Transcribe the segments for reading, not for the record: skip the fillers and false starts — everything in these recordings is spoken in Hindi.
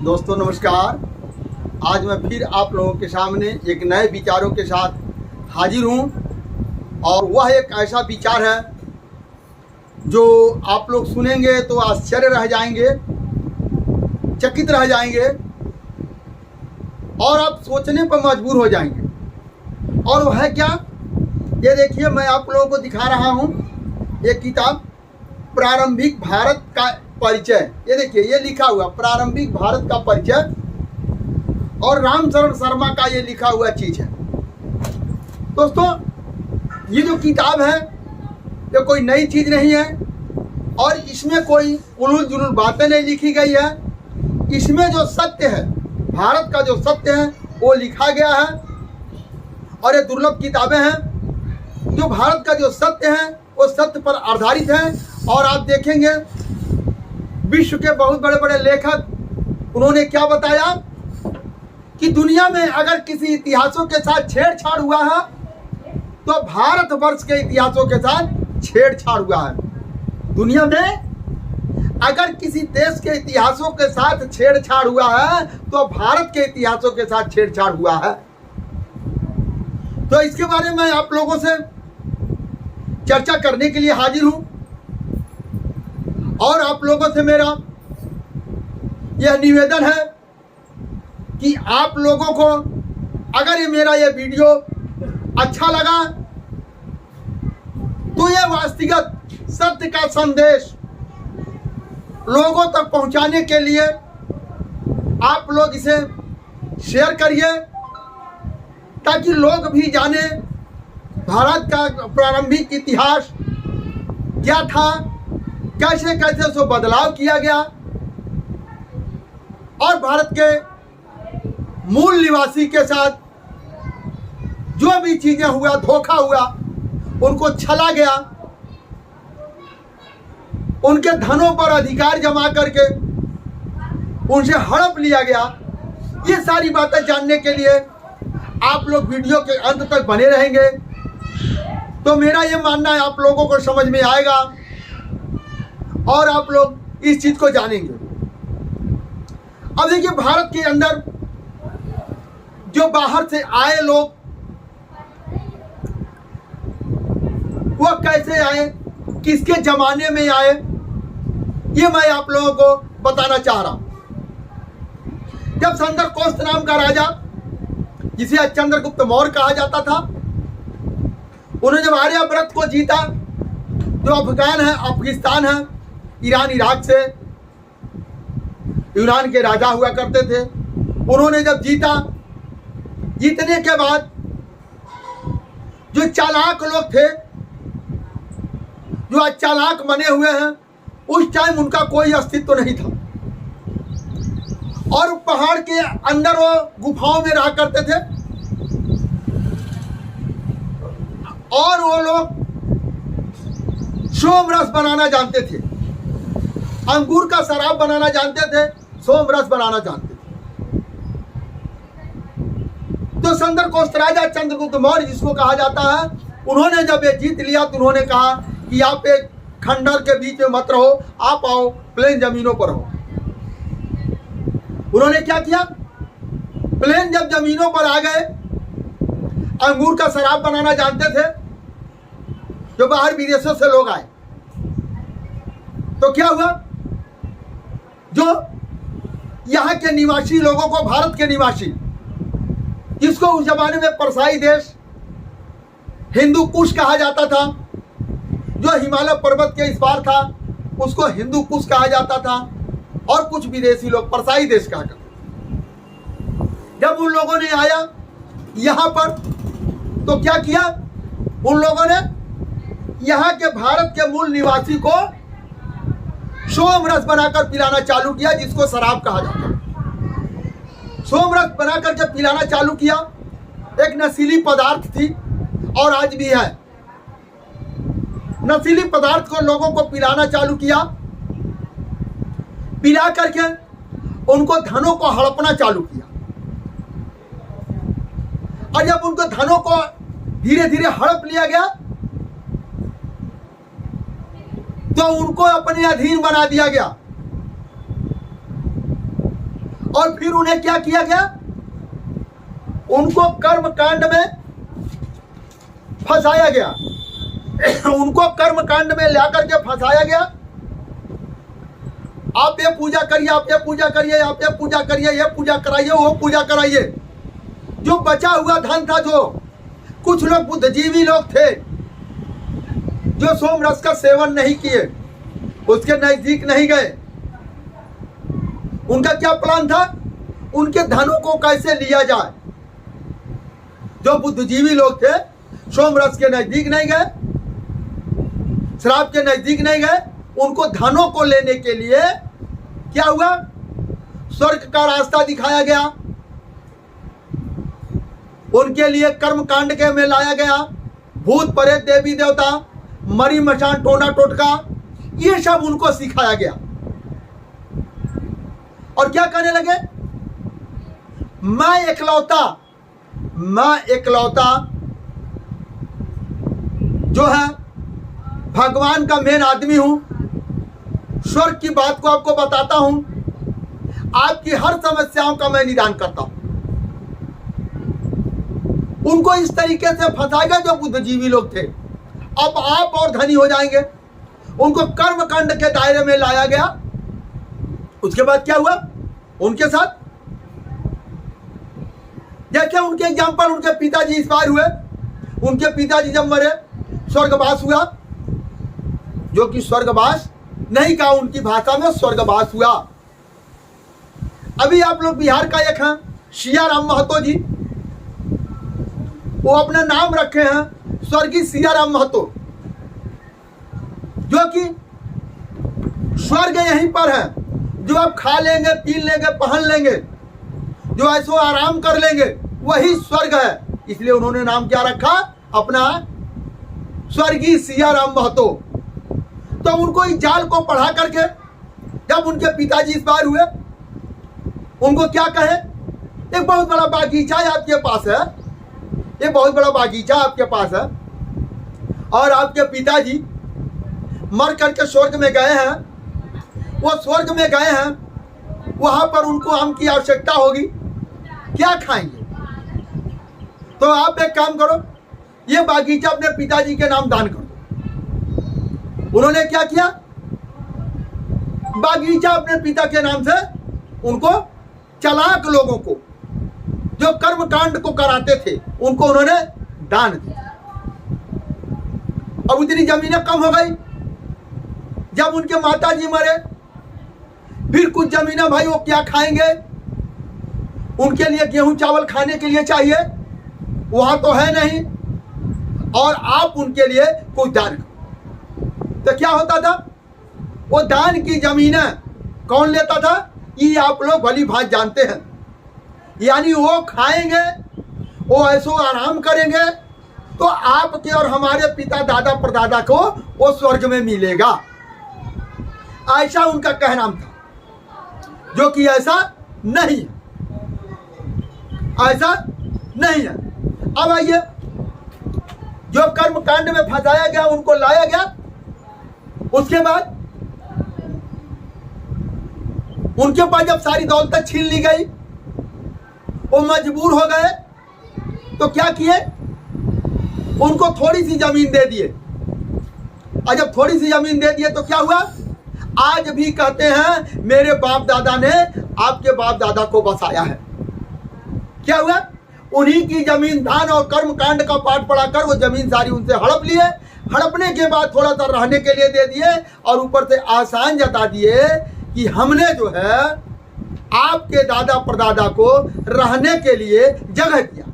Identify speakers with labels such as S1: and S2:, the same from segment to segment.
S1: दोस्तों नमस्कार। आज मैं फिर आप लोगों के सामने एक नए विचारों के साथ हाजिर हूँ और वह एक ऐसा विचार है जो आप लोग सुनेंगे तो आश्चर्य रह जाएंगे, चकित रह जाएंगे और आप सोचने पर मजबूर हो जाएंगे। और वह है क्या? ये देखिए, मैं आप लोगों को दिखा रहा हूँ एक किताब, प्रारंभिक भारत का परिचय। ये देखिए, ये लिखा हुआ प्रारंभिक भारत का परिचय और रामचरण शर्मा का ये लिखा हुआ चीज है। दोस्तों, ये जो किताब है ये कोई नई चीज नहीं है और इसमें कोई उलूल जुलूल बातें नहीं लिखी गई है। इसमें जो सत्य है, भारत का जो सत्य है वो लिखा गया है। और ये दुर्लभ किताबें हैं जो भारत का जो सत्य है वो सत्य पर आधारित है। और आप देखेंगे विश्व के बहुत बड़े बड़े लेखक उन्होंने क्या बताया कि दुनिया में अगर किसी इतिहासों के साथ छेड़छाड़ हुआ है तो भारतवर्ष के इतिहासों के साथ छेड़छाड़ हुआ है। दुनिया में अगर किसी देश के इतिहासों के साथ छेड़छाड़ हुआ है तो भारत के इतिहासों के साथ छेड़छाड़ हुआ है। तो इसके बारे में आप लोगों से चर्चा करने के लिए हाजिर हूं और आप लोगों से मेरा यह निवेदन है कि आप लोगों को अगर ये मेरा ये वीडियो अच्छा लगा तो ये वास्तविक सत्य का संदेश लोगों तक पहुंचाने के लिए आप लोग इसे शेयर करिए ताकि लोग भी जाने भारत का प्रारंभिक इतिहास क्या था, कैसे कैसे उसको बदलाव किया गया और भारत के मूल निवासी के साथ जो भी चीजें हुआ, धोखा हुआ, उनको छला गया, उनके धनों पर अधिकार जमा करके उनसे हड़प लिया गया। ये सारी बातें जानने के लिए आप लोग वीडियो के अंत तक बने रहेंगे तो मेरा ये मानना है आप लोगों को समझ में आएगा और आप लोग इस चीज को जानेंगे। अब देखिए, भारत के अंदर जो बाहर से आए लोग वो कैसे आए, किसके जमाने में आए, ये मैं आप लोगों को बताना चाह रहा हूं। जब सुंदर कौशल नाम का राजा, जिसे चंद्रगुप्त मौर्य कहा जाता था, उन्होंने जब आर्यावर्त को जीता, जो अफगान है, अफगानिस्तान है, ईरान इराक से यूनान के राजा हुआ करते थे, उन्होंने जब जीता, जीतने के बाद जो चालाक लोग थे, जो आज चालाक बने हुए हैं, उस टाइम उनका कोई अस्तित्व नहीं था और पहाड़ के अंदर वो गुफाओं में रहा करते थे और वो लोग सोमरस बनाना जानते थे, अंगूर का शराब बनाना जानते थे, सोमरस बनाना जानते थे। तो सुंदर कौशल राजा चंद्रगुप्त मौर्य जिसको कहा जाता है, उन्होंने जब ये जीत लिया तो उन्होंने कहा कि आप एक खंडर के बीच में मत रहो, आप आओ प्लेन जमीनों पर हो। उन्होंने क्या किया? प्लेन जब जमीनों पर आ गए, अंगूर का शराब बनाना जानते थे, जो बाहर विदेशों से लोग आए, तो क्या हुआ? जो यहाँ के निवासी लोगों को, भारत के निवासी, जिसको उस जमाने में परसाई देश, हिंदू कुश कहा जाता था, जो हिमालय पर्वत के इस पार था, उसको हिंदू कुश कहा जाता था और कुछ विदेशी लोग परसाई देश कहा करते थे। जब उन लोगों ने आया यहाँ पर तो क्या किया? उन लोगों ने यहाँ के भारत के मूल निवासी को सोमरस बनाकर पिलाना चालू किया, जिसको शराब कहा जाता है। सोमरस बनाकर जब पिलाना चालू किया, एक नशीली पदार्थ थी और आज भी है। नशीली पदार्थ को लोगों को पिलाना चालू किया, पिला करके उनको धनों को हड़पना चालू किया और जब उनको धनों को धीरे धीरे हड़प लिया गया तो उनको अपने अधीन बना दिया गया और फिर उन्हें क्या किया गया, उनको कर्म कांड में फंसाया गया। उनको कर्म कांड में ला करके फंसाया गया। आप ये पूजा करिए, आप ये पूजा करिए, आप ये पूजा करिए, ये पूजा कराइए, वो पूजा कराइए। जो बचा हुआ धन था, जो कुछ लोग बुद्धिजीवी लोग थे जो सोमरस का सेवन नहीं किए, उसके नजदीक नहीं गए, उनका क्या प्लान था, उनके धनों को कैसे लिया जाए। जो बुद्धिजीवी लोग थे सोमरस के नजदीक नहीं गए, शराब के नजदीक नहीं गए, उनको धनों को लेने के लिए क्या हुआ, स्वर्ग का रास्ता दिखाया गया, उनके लिए कर्म कांड के में लाया गया। भूत प्रेत देवी देवता मरी मचान टोना टोटका ये सब उनको सिखाया गया। और क्या कहने लगे, मैं इकलौता जो है भगवान का मेन आदमी हूं, स्वर्ग की बात को आपको बताता हूं, आपकी हर समस्याओं का मैं निदान करता हूं। उनको इस तरीके से फंसाएगा जो बुद्धिजीवी लोग थे। अब आप और धनी हो जाएंगे। उनको कर्म कांड के दायरे में लाया गया। उसके बाद क्या हुआ उनके साथ, जैसे उनके एग्जाम्पल, उनके पिताजी इस बार हुए। उनके पिताजी जब मरे स्वर्गवास हुआ, जो कि स्वर्गवास नहीं कहा, उनकी भाषा में स्वर्गवास हुआ। अभी आप लोग बिहार का एक हैं सियाराम महतो जी, वो अपना नाम रखे हैं स्वर्गीय सियाराम महतो, जो कि स्वर्ग यहीं पर है। जो आप खा लेंगे, पी लेंगे, पहन लेंगे, जो ऐसो आराम कर लेंगे, वही स्वर्ग है। इसलिए उन्होंने नाम क्या रखा अपना, स्वर्गीय सियाराम महतो। तो उनको इस जाल को पढ़ा करके जब उनके पिताजी इस बार हुए, उनको क्या कहे, एक बहुत बड़ा बागीचा आपके पास है, एक बहुत बड़ा बागीचा आपके पास है, और आपके पिताजी मर करके स्वर्ग में गए हैं। वो स्वर्ग में गए हैं, वहां पर उनको आम की आवश्यकता होगी, क्या खाएंगे। तो आप एक काम करो, ये बागीचा अपने पिताजी के नाम दान कर दो। उन्होंने क्या किया, बागीचा अपने पिता के नाम से उनको, चालाक लोगों को जो कर्म कांड को कराते थे, उनको उन्होंने दान दिया। अब उतनी जमीनें कम हो गई। जब उनके माताजी मरे, फिर कुछ जमीनें भाई वो क्या खाएंगे, उनके लिए गेहूं चावल खाने के लिए चाहिए, वहां तो है नहीं, और आप उनके लिए कुछ दान करो। तो क्या होता था, वो दान की जमीनें कौन लेता था, ये आप लोग भली भांति जानते हैं। यानी वो खाएंगे, वो ऐसो आराम करेंगे, तो आपके और हमारे पिता दादा परदादा को वो स्वर्ग में मिलेगा। ऐसा उनका कहना था, जो कि ऐसा नहीं है, ऐसा नहीं है। अब आइए, जो कर्म कांड में फंसाया गया, उनको लाया गया। उसके बाद उनके पास जब सारी दौलत छीन ली गई, वो मजबूर हो गए, तो क्या किए, उनको थोड़ी सी जमीन दे दिए। और जब थोड़ी सी जमीन दे दिए तो क्या हुआ, आज भी कहते हैं मेरे बाप दादा ने आपके बाप दादा को बसाया है। क्या हुआ, उन्हीं की जमीन, दान और कर्म कांड का पाठ पढ़ाकर वो जमीन सारी उनसे हड़प लिए। हड़पने के बाद थोड़ा सा रहने के लिए दे दिए, और ऊपर से आसान जता दिए कि हमने जो है आपके दादा परदादा को रहने के लिए जगह दिया,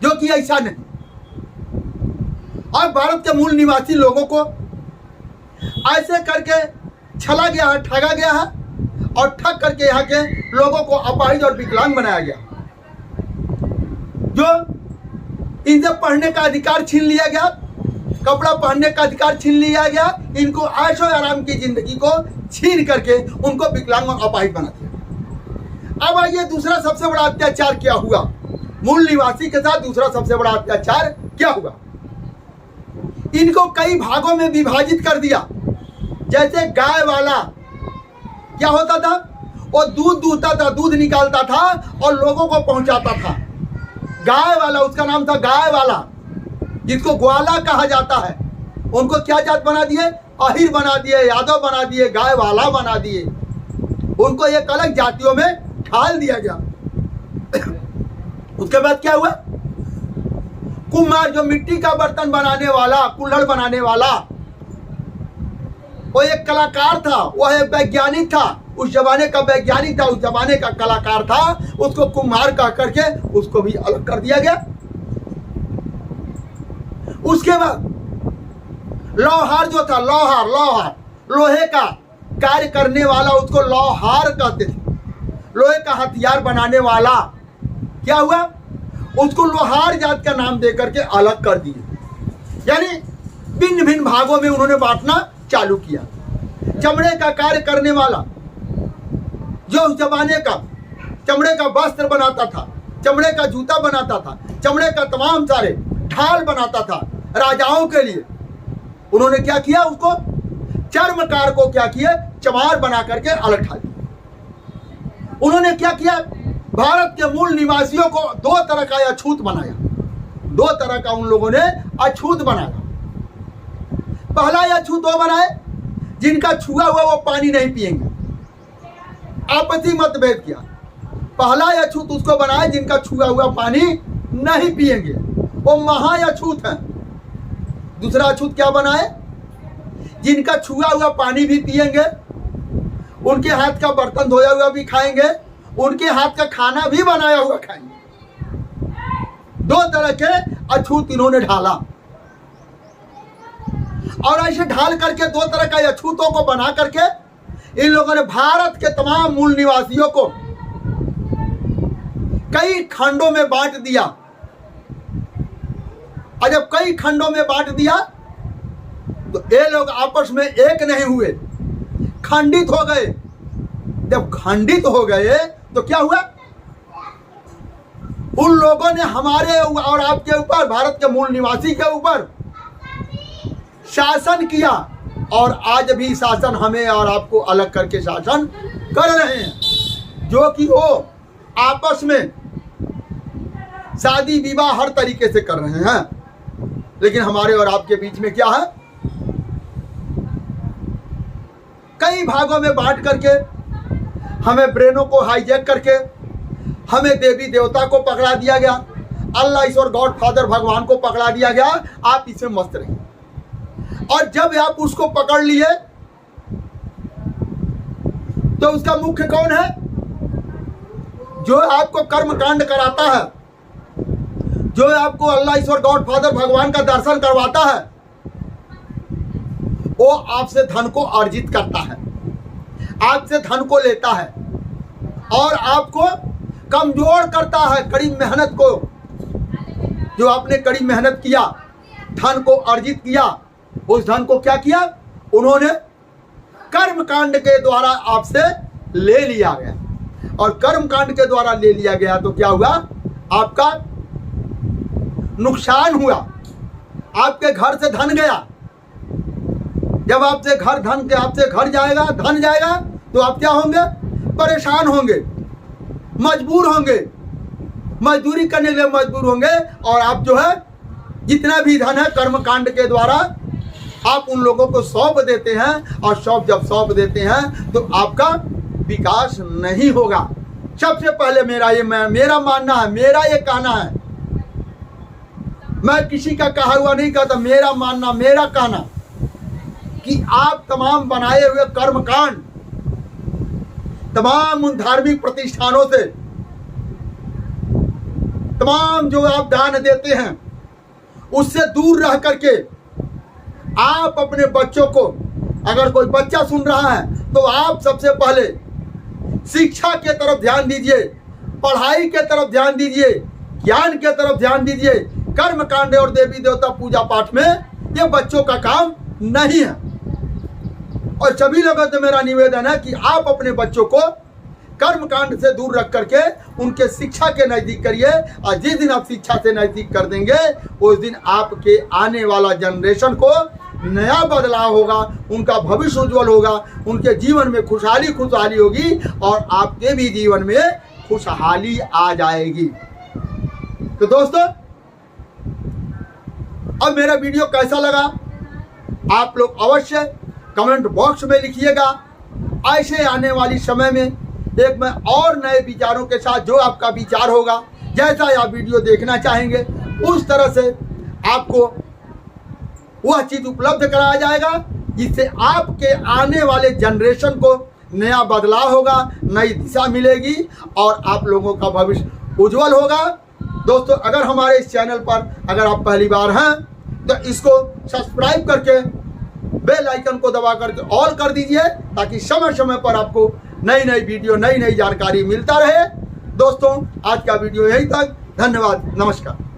S1: जो कि ऐसा नहीं। और भारत के मूल निवासी लोगों को ऐसे करके छला गया है, ठगा गया है, और ठग करके यहाँ के लोगों को अपाहिज और विकलांग बनाया गया। जो इनसे पढ़ने का अधिकार छीन लिया गया, कपड़ा पहनने का अधिकार छीन लिया गया, इनको ऐशो आराम की जिंदगी को छीन करके उनको विकलांग और अपाहिज बना दिया। अब आइए, दूसरा सबसे बड़ा अत्याचार क्या हुआ, मूल निवासी के साथ दूसरा सबसे बड़ा अत्याचार क्या हुआ। इनको कई भागों में विभाजित कर दिया। जैसे गाय वाला क्या होता था, वो दूध दूहता था, दूध निकालता था और लोगों को पहुंचाता था। गाय वाला, उसका नाम था गाय वाला, जिसको ग्वाला कहा जाता है। उनको क्या जात बना दिए? अहिर बना दिए, यादव बना दिए, गाय वाला बना दिए। उनको एक अलग जातियों में ढाल दिया गया। उसके बाद क्या हुआ? कुम्हार, जो मिट्टी का बर्तन बनाने वाला, कुल्हड़ बनाने वाला, वो एक कलाकार था, वह एक वैज्ञानिक था। उस जमाने का वैज्ञानिक था, उस जमाने का कलाकार था। उसको कुम्हार कह करके उसको भी अलग कर दिया गया। उसके बाद लोहार जो था, लोहार लोहे का कार्य करने वाला, उसको लोहार कहते थे। लोहे का हथियार बनाने वाला, क्या हुआ? उसको लोहार जात का नाम देकर के अलग कर दिए। यानी भिन्न भिन्न भागों में उन्होंने बांटना चालू किया। चमड़े का कार्य करने वाला, जो उस जमाने का चमड़े का वस्त्र बनाता था, चमड़े का जूता बनाता था, चमड़े का तमाम सारे ढाल बनाता था राजाओं के लिए, उन्होंने क्या किया? उसको चर्मकार को क्या किया? चमार बना करके अलग ढाल दिया। उन्होंने क्या किया? भारत के मूल निवासियों को दो तरह का अछूत बनाया। दो तरह का उन लोगों ने अछूत बनाया। पहला अछूत वो बनाए जिनका छुआ हुआ वो पानी नहीं पिएंगे, आपसी मतभेद किया। पहला अछूत उसको बनाए जिनका छुआ हुआ पानी नहीं पिएंगे, वो महा अछूत है। दूसरा अछूत क्या बनाए? जिनका छुआ हुआ पानी भी पिएंगे, उनके हाथ का बर्तन धोया हुआ भी खाएंगे, उनके हाथ का खाना भी बनाया हुआ खाएंगे। दो तरह के अछूत इन्होंने ढाला। और ऐसे ढाल करके दो तरह का अछूतों को बना करके इन लोगों ने भारत के तमाम मूल निवासियों को कई खंडों में बांट दिया। और जब कई खंडों में बांट दिया तो ये लोग आपस में एक नहीं हुए, खंडित हो गए। जब खंडित हो गए तो क्या हुआ? उन लोगों ने हमारे और आपके ऊपर, भारत के मूल निवासी के ऊपर शासन किया, और आज भी शासन हमें और आपको अलग करके शासन कर रहे हैं। जो कि वो आपस में शादी विवाह हर तरीके से कर रहे हैं, लेकिन हमारे और आपके बीच में क्या है? कई भागों में बांट करके, हमें ब्रेनों को हाईजैक करके, हमें देवी देवता को पकड़ा दिया गया, अल्लाह ईश्वर गॉड फादर भगवान को पकड़ा दिया गया। आप इसमें मस्त रहिए। और जब आप उसको पकड़ लिए तो उसका मुख्य कौन है? जो आपको कर्म कांड कराता है, जो आपको अल्लाह ईश्वर गॉड फादर भगवान का दर्शन करवाता है, वो आपसे धन को अर्जित करता है, आपसे धन को लेता है और आपको कमजोर करता है। कड़ी मेहनत को, जो आपने कड़ी मेहनत किया, धन को अर्जित किया, उस धन को क्या किया? उन्होंने कर्म कांड के द्वारा आपसे ले लिया गया। और कर्म कांड के द्वारा ले लिया गया तो क्या हुआ? आपका नुकसान हुआ, आपके घर से धन गया। जब आपसे घर जाएगा, धन जाएगा, तो आप क्या होंगे? परेशान होंगे, मजबूर होंगे, मजदूरी करने के लिए मजबूर होंगे। और आप जो है जितना भी धन है कर्म कांड के द्वारा आप उन लोगों को सौंप देते हैं, और जब सौंप देते हैं तो आपका विकास नहीं होगा। सबसे पहले मेरा मानना है, मेरा ये कहना है, मैं किसी का कहा हुआ नहीं कहता, मेरा मानना, मेरा कहना कि आप तमाम बनाए हुए कर्म कांड, तमाम उन धार्मिक प्रतिष्ठानों से, तमाम जो आप दान देते हैं, उससे दूर रह करके आप अपने बच्चों को, अगर कोई बच्चा सुन रहा है तो आप सबसे पहले शिक्षा के तरफ ध्यान दीजिए, पढ़ाई के तरफ ध्यान दीजिए, ज्ञान के तरफ ध्यान दीजिए। कर्म कांड और देवी देवता पूजा पाठ में ये बच्चों का काम नहीं है। और सभी लोगों से मेरा निवेदन है कि आप अपने बच्चों को कर्म कांड से दूर रख करके उनके शिक्षा के नजदीक करिए। और जिस दिन आप शिक्षा से नजदीक कर देंगे, उस दिन आपके आने वाला जनरेशन को नया बदलाव होगा, उनका भविष्य उज्जवल होगा, उनके जीवन में खुशहाली खुशहाली होगी और आपके भी जीवन में खुशहाली आ जाएगी। तो दोस्तों, अब मेरा वीडियो कैसा लगा आप लोग अवश्य कमेंट बॉक्स में लिखिएगा। ऐसे आने वाली समय में एक मैं और नए विचारों के साथ, जो आपका विचार होगा, जैसा आप वीडियो देखना चाहेंगे उस तरह से आपको वह चीज़ उपलब्ध कराया जाएगा जिससे आपके आने वाले जनरेशन को नया बदलाव होगा, नई दिशा मिलेगी और आप लोगों का भविष्य उज्जवल होगा। दोस्तों, अगर हमारे इस चैनल पर अगर आप पहली बार हैं तो इसको सब्सक्राइब करके बेल आइकन को दबा करके ऑल कर दीजिए ताकि समय समय पर आपको नई नई वीडियो, नई नई जानकारी मिलता रहे। दोस्तों, आज का वीडियो यहीं तक। धन्यवाद, नमस्कार।